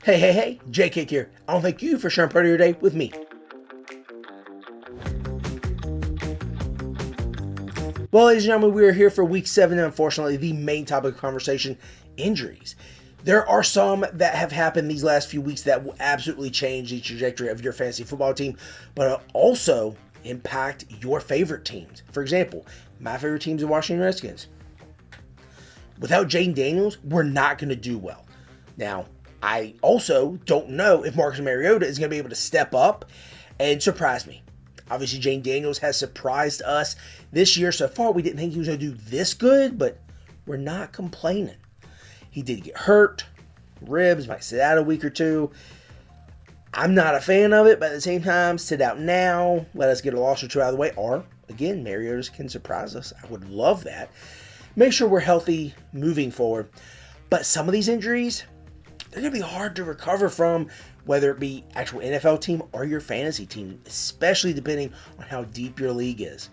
Hey, J-Kick here. I want to thank you for sharing part of your day with me. Well, ladies and gentlemen, we are here for week 7, and unfortunately, the main topic of conversation, injuries. There are some that have happened these last few weeks that will absolutely change the trajectory of your fantasy football team, but also impact your favorite teams. For example, my favorite team is the Washington Redskins. Without Jayden Daniels, we're not going to do well. Now, I also don't know if Marcus Mariota is going to be able to step up and surprise me. Obviously, Jayden Daniels has surprised us this year so far. We didn't think he was going to do this good, but we're not complaining. He did get hurt, ribs, might sit out a week or two. I'm not a fan of it, but at the same time, sit out now, let us get a loss or two out of the way, or, again, Mariota can surprise us. I would love that. Make sure we're healthy moving forward. But some of these injuries, they're going to be hard to recover from, whether it be actual NFL team or your fantasy team, especially depending on how deep your league is.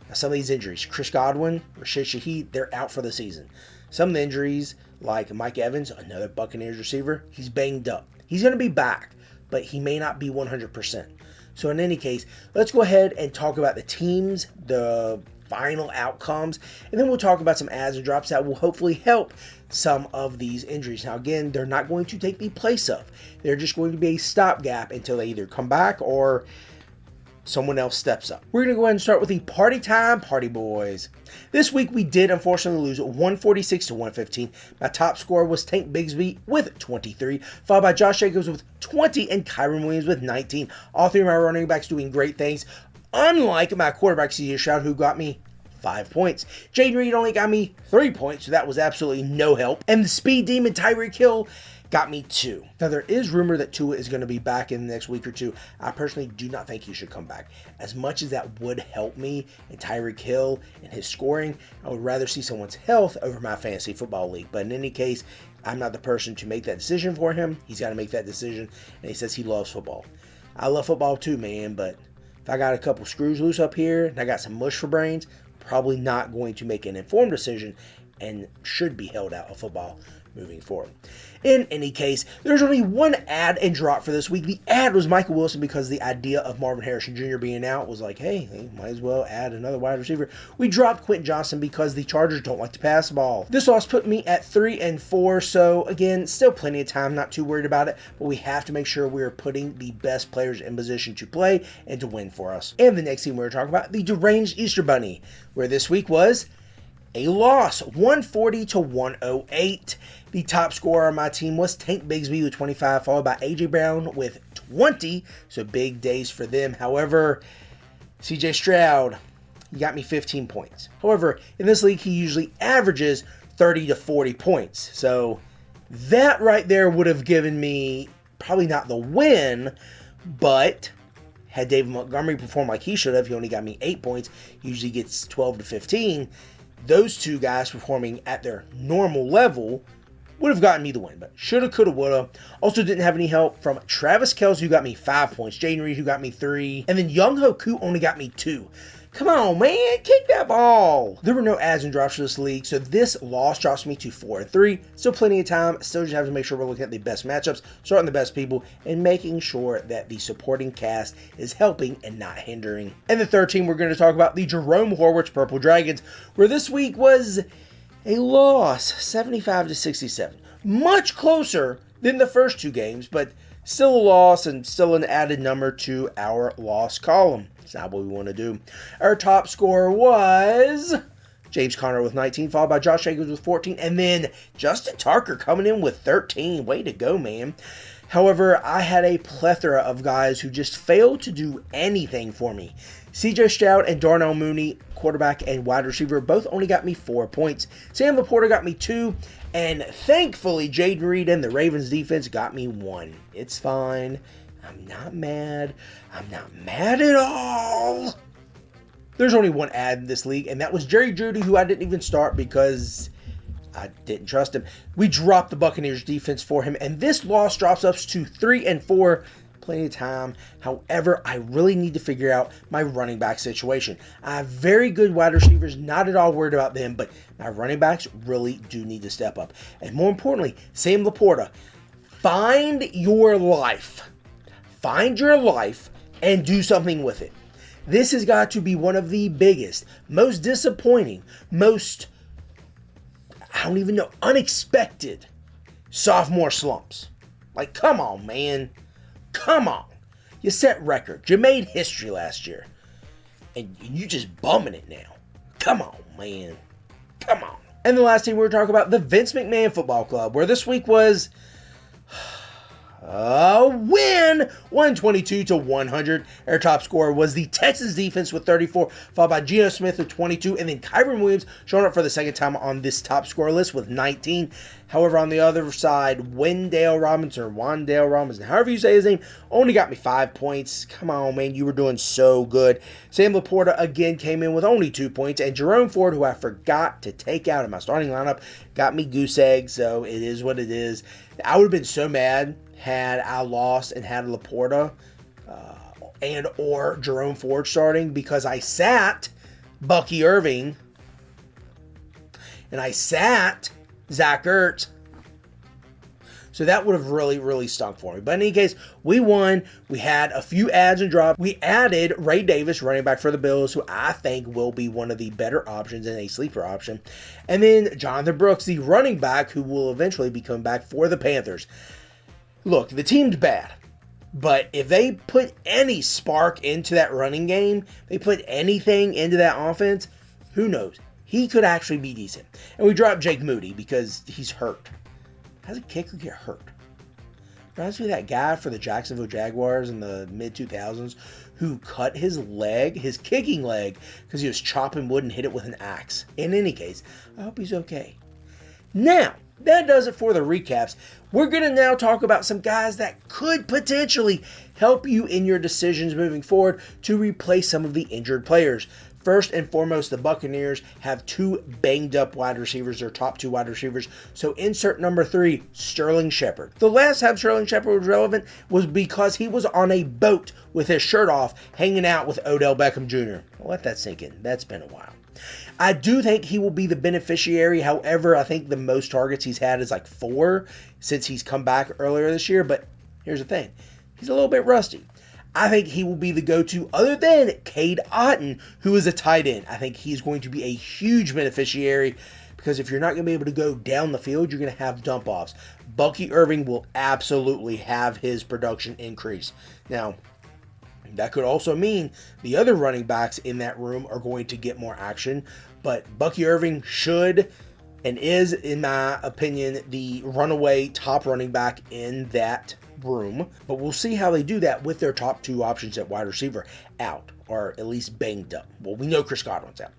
Now, some of these injuries, Chris Godwin, Rashid Shaheed, they're out for the season. Some of the injuries, like Mike Evans, another Buccaneers receiver, he's banged up. He's going to be back, but he may not be 100%. So in any case, let's go ahead and talk about the teams, the final outcomes, and then we'll talk about some adds and drops that will hopefully help some of these injuries. Now again, they're not going to take the place of. They're just going to be a stopgap until they either come back or someone else steps up. We're going to go ahead and start with the party time party boys. This week we did unfortunately lose 146 to 115. My top scorer was Tank Bigsby with 23, followed by Josh Jacobs with 20 and Kyren Williams with 19. All three of my running backs doing great things. Unlike my quarterback, CJ Stroud, who got me 5 points. Jaden Reed only got me 3 points, so that was absolutely no help. And the speed demon Tyreek Hill got me 2. Now, there is rumor that Tua is going to be back in the next week or two. I personally do not think he should come back. As much as that would help me in Tyreek Hill and his scoring, I would rather see someone's health over my fantasy football league. But in any case, I'm not the person to make that decision for him. He's got to make that decision, and he says he loves football. I love football too, man, but if I got a couple screws loose up here and I got some mush for brains, probably not going to make an informed decision and should be held out of football moving forward. In any case, there's only one add and drop for this week. The add was Michael Wilson because the idea of Marvin Harrison Jr. being out was like, hey, they might as well add another wide receiver. We dropped Quentin Johnson because the Chargers don't like to pass the ball. This loss put me at 3-4, so again, still plenty of time, not too worried about it, but we have to make sure we're putting the best players in position to play and to win for us. And the next team we're talking about, the Deranged Easter Bunny, where this week was a loss, 140 to 108. The top scorer on my team was Tank Bigsby with 25, followed by A.J. Brown with 20, so big days for them. However, C.J. Stroud, he got me 15 points. However, in this league, he usually averages 30 to 40 points, so that right there would have given me probably not the win, but had David Montgomery performed like he should have, he only got me 8 points. He usually gets 12 to 15. Those two guys performing at their normal level would have gotten me the win, but shoulda, coulda, woulda. Also didn't have any help from Travis Kelce, who got me 5 points, Jaden Reed, who got me 3, and then Young Ho Koo only got me 2. Come on, man, kick that ball. There were no adds and drops for this league, so this loss drops me to 4-3. Still plenty of time. Still just have to make sure we're looking at the best matchups, starting the best people, and making sure that the supporting cast is helping and not hindering. And the third team we're going to talk about, the Jerome Horwitz Purple Dragons, where this week was a loss, 75 to 67. Much closer than the first two games, but still a loss and still an added number to our loss column. It's not what we want to do. Our top scorer was James Conner with 19, followed by Josh Jacobs with 14, and then Justin Tucker coming in with 13. Way to go, man. However, I had a plethora of guys who just failed to do anything for me. CJ Stroud and Darnell Mooney, quarterback and wide receiver, both only got me 4 points. Sam Laporta got me 2, and thankfully Jaden Reed and the Ravens defense got me 1. It's fine. I'm not mad. I'm not mad at all. There's only one add in this league, and that was Jerry Jeudy, who I didn't even start because I didn't trust him. We dropped the Buccaneers defense for him, and this loss drops us to 3-4. Plenty of time. However, I really need to figure out my running back situation. I have very good wide receivers, not at all worried about them, but my running backs really do need to step up. And more importantly, Sam Laporta. Find your life. Find your life and do something with it. This has got to be one of the biggest, most disappointing, most, I don't even know, unexpected sophomore slumps. Like, come on, man. Come on. You set records. You made history last year. And you just bumming it now. Come on, man. Come on. And the last team we were talking about, the Vince McMahon Football Club, where this week was a win, 122-100. Their top scorer was the Texans defense with 34, followed by Geno Smith with 22, and then Kyren Williams showing up for the second time on this top scorer list with 19. However, on the other side, Wan'Dale Robinson, however you say his name, only got me 5 points. Come on, man, you were doing so good. Sam Laporta again came in with only 2 points, and Jerome Ford, who I forgot to take out in my starting lineup, got me goose egg, so it is what it is. I would have been so mad had I lost and had Laporta and or Jerome Ford starting, because I sat Bucky Irving and I sat Zach Ertz. So that would have really, really stunk for me. But in any case, we won. We had a few adds and drops. We added Ray Davis, running back for the Bills, who I think will be one of the better options and a sleeper option. And then Jonathan Brooks, the running back, who will eventually be coming back for the Panthers. Look, the team's bad, but if they put any spark into that running game, they put anything into that offense, who knows? He could actually be decent. And we dropped Jake Moody because he's hurt. How does a kicker get hurt? Reminds me of that guy for the Jacksonville Jaguars in the mid-2000s who cut his leg, his kicking leg, because he was chopping wood and hit it with an axe. In any case, I hope he's okay. Now, that does it for the recaps. We're going to now talk about some guys that could potentially help you in your decisions moving forward to replace some of the injured players. First and foremost, the Buccaneers have 2 banged up wide receivers, their top 2 wide receivers. So insert number 3, Sterling Shepard. The last time Sterling Shepard was relevant was because he was on a boat with his shirt off, hanging out with Odell Beckham Jr. Let that sink in. That's been a while. I do think he will be the beneficiary. However, I think the most targets he's had is like 4 since he's come back earlier this year. But here's the thing. He's a little bit rusty. I think he will be the go-to other than Cade Otton, who is a tight end. I think he's going to be a huge beneficiary because if you're not going to be able to go down the field, you're going to have dump-offs. Bucky Irving will absolutely have his production increase. Now, that could also mean the other running backs in that room are going to get more action, but Bucky Irving should and is, in my opinion, the runaway top running back in that room. But we'll see how they do that with their top 2 options at wide receiver out, or at least banged up. Well, we know Chris Godwin's out.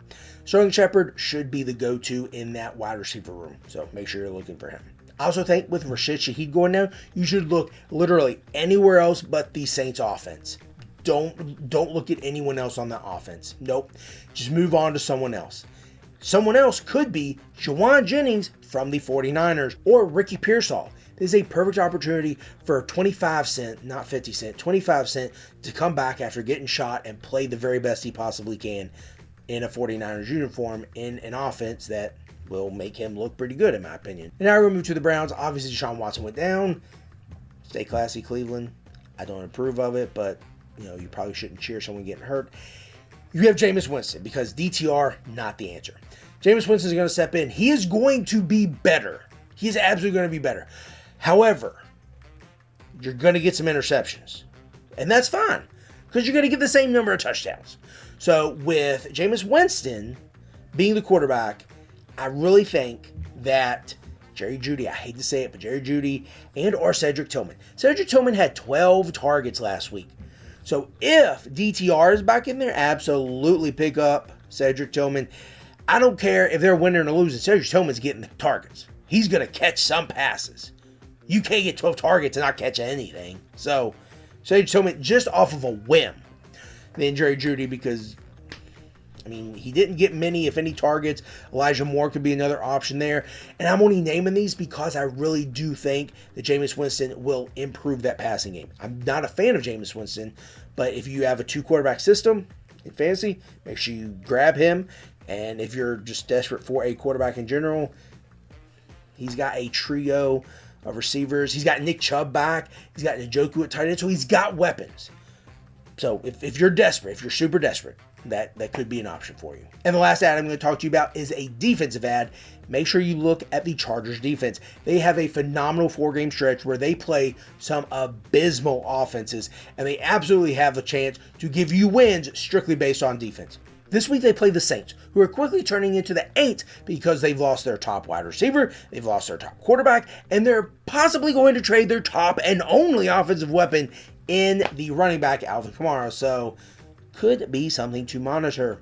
Sterling Shepard should be the go-to in that wide receiver room, so make sure you're looking for him. I also think with Rashid Shaheed going down, you should look literally anywhere else but the Saints offense. Don't look at anyone else on that offense. Nope. Just move on to someone else. Someone else could be Jauan Jennings from the 49ers or Ricky Pearsall. This is a perfect opportunity for 25 cent, not 50 cent, 25 cent to come back after getting shot and play the very best he possibly can in a 49ers uniform in an offense that will make him look pretty good, in my opinion. And now we move to the Browns. Obviously, Deshaun Watson went down. Stay classy, Cleveland. I don't approve of it, but you probably shouldn't cheer someone getting hurt. You have Jameis Winston because DTR, not the answer. Jameis Winston is going to step in. He is going to be better. He is absolutely going to be better. However, you're going to get some interceptions. And that's fine because you're going to get the same number of touchdowns. So with Jameis Winston being the quarterback, I really think that Jerry Jeudy, I hate to say it, but Jerry Jeudy and or Cedric Tillman. Cedric Tillman had 12 targets last week. So if DTR is back in there, absolutely pick up Cedric Tillman. I don't care if they're winning or losing. Cedric Tillman's getting the targets. He's going to catch some passes. You can't get 12 targets and not catch anything. So Cedric Tillman just off of a whim. And then Jerry Jeudy because, he didn't get many, if any, targets. Elijah Moore could be another option there. And I'm only naming these because I really do think that Jameis Winston will improve that passing game. I'm not a fan of Jameis Winston, but if you have a 2-quarterback system in fantasy, make sure you grab him. And if you're just desperate for a quarterback in general, he's got a trio of receivers. He's got Nick Chubb back. He's got Njoku at tight end, so he's got weapons. So if you're desperate, if you're super desperate, that could be an option for you. And the last ad I'm going to talk to you about is a defensive ad. Make sure you look at the Chargers defense. They have a phenomenal 4-game stretch where they play some abysmal offenses, and they absolutely have the chance to give you wins strictly based on defense. This week they play the Saints, who are quickly turning into the 8 because they've lost their top wide receiver, they've lost their top quarterback, and they're possibly going to trade their top and only offensive weapon in the running back, Alvin Kamara. So, could be something to monitor.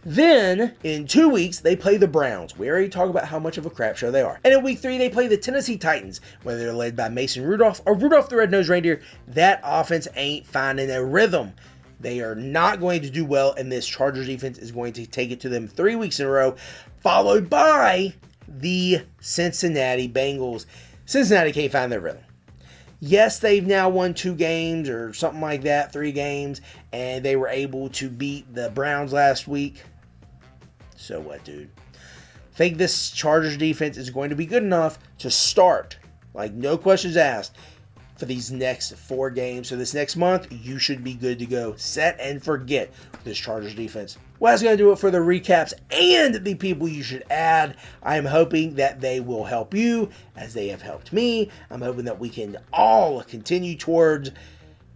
Then, in 2 weeks, they play the Browns. We already talked about how much of a crap show they are. And in week 3, they play the Tennessee Titans, whether they're led by Mason Rudolph or Rudolph the Red-Nosed Reindeer. That offense ain't finding a rhythm. They are not going to do well, and this Chargers defense is going to take it to them 3 weeks in a row, followed by the Cincinnati Bengals. Cincinnati can't find their rhythm. Yes, they've now won 2 games or something like that, 3 games, and they were able to beat the Browns last week. So what, dude? I think this Chargers defense is going to be good enough to start, like no questions asked, for these next 4 games. So this next month, you should be good to go. Set and forget with this Chargers defense. Well, that's going to do it for the recaps and the people you should add. I am hoping that they will help you as they have helped me. I'm hoping that we can all continue towards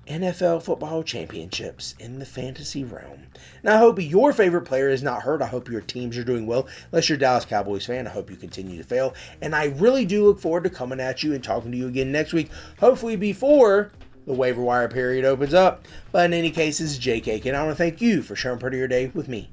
NFL football championships in the fantasy realm. Now, I hope your favorite player is not hurt. I hope your teams are doing well. Unless you're a Dallas Cowboys fan, I hope you continue to fail. And I really do look forward to coming at you and talking to you again next week, hopefully before the waiver wire period opens up. But in any case, this is Jake Aiken. I want to thank you for sharing part of your day with me.